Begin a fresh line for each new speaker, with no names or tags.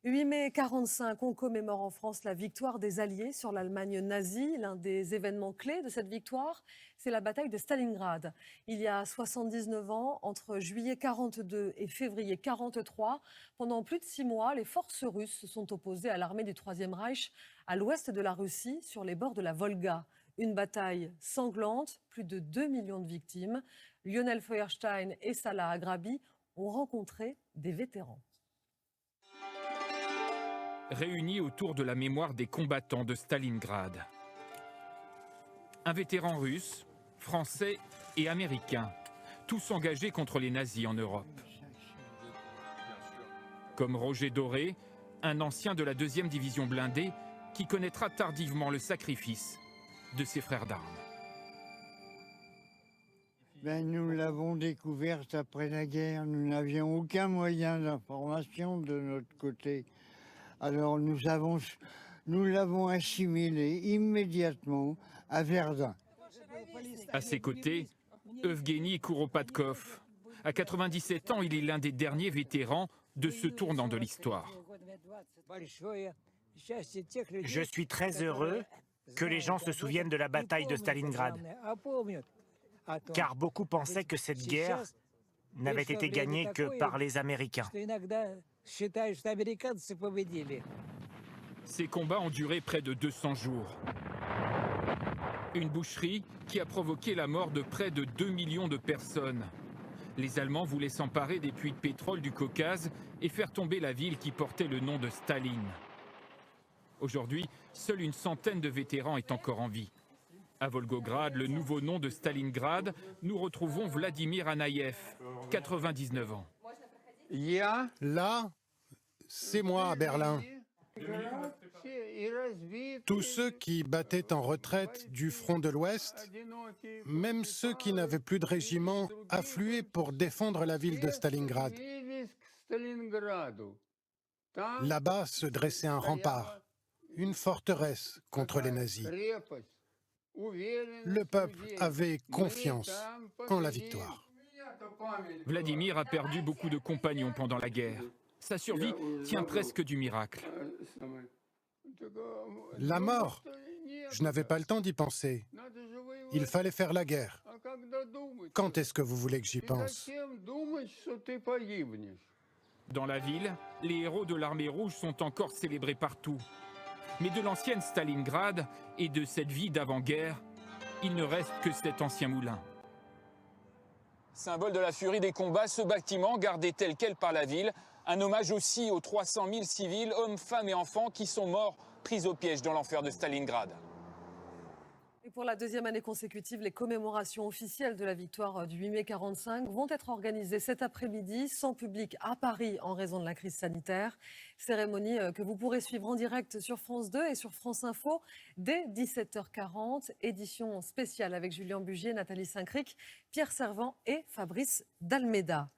8 mai 45, on commémore en France la victoire des Alliés sur l'Allemagne nazie. L'un des événements clés de cette victoire, c'est la bataille de Stalingrad. Il y a 79 ans, entre juillet 42 et février 43, pendant plus de 6 mois, les forces russes se sont opposées à l'armée du Troisième Reich à l'ouest de la Russie, sur les bords de la Volga. Une bataille sanglante, plus de 2 millions de victimes. Lionel Feuerstein et Salah Agrabi ont rencontré des vétérans.
Réunis autour de la mémoire des combattants de Stalingrad. Un vétéran russe, français et américain, tous engagés contre les nazis en Europe. Comme Roger Doré, un ancien de la 2e division blindée qui connaîtra tardivement le sacrifice de ses frères d'armes.
Nous l'avons découverte après la guerre. Nous n'avions aucun moyen d'information de notre côté. Alors nous l'avons assimilé immédiatement à Verdun.
À ses côtés, Evgueni Kouropatkov. À 97 ans, il est l'un des derniers vétérans de ce tournant de l'histoire.
Je suis très heureux que les gens se souviennent de la bataille de Stalingrad, car beaucoup pensaient que cette guerre n'avait été gagnée que par les Américains.
Ces combats ont duré près de 200 jours. Une boucherie qui a provoqué la mort de près de 2 millions de personnes. Les Allemands voulaient s'emparer des puits de pétrole du Caucase et faire tomber la ville qui portait le nom de Staline. Aujourd'hui, seule une centaine de vétérans est encore en vie. À Volgograd, le nouveau nom de Stalingrad, nous retrouvons Vladimir Anaïev, 99 ans.
Là, c'est moi à Berlin. Tous ceux qui battaient en retraite du front de l'Ouest, même ceux qui n'avaient plus de régiment, affluaient pour défendre la ville de Stalingrad. Là-bas se dressait un rempart, une forteresse contre les nazis. Le peuple avait confiance en la victoire.
Vladimir a perdu beaucoup de compagnons pendant la guerre. Sa survie tient presque du miracle.
La mort, je n'avais pas le temps d'y penser. Il fallait faire la guerre. Quand est-ce que vous voulez que j'y pense?
Dans la ville, les héros de l'armée rouge sont encore célébrés partout. Mais de l'ancienne Stalingrad et de cette vie d'avant-guerre, il ne reste que cet ancien moulin.
Symbole de la furie des combats, ce bâtiment, gardé tel quel par la ville, un hommage aussi aux 300 000 civils, hommes, femmes et enfants, qui sont morts pris au piège dans l'enfer de Stalingrad.
Et pour la 2e année consécutive, les commémorations officielles de la victoire du 8 mai 45 vont être organisées cet après-midi, sans public à Paris en raison de la crise sanitaire. Cérémonie que vous pourrez suivre en direct sur France 2 et sur France Info dès 17h40. Édition spéciale avec Julien Bugier, Nathalie Saint-Cric, Pierre Servant et Fabrice Dalméda.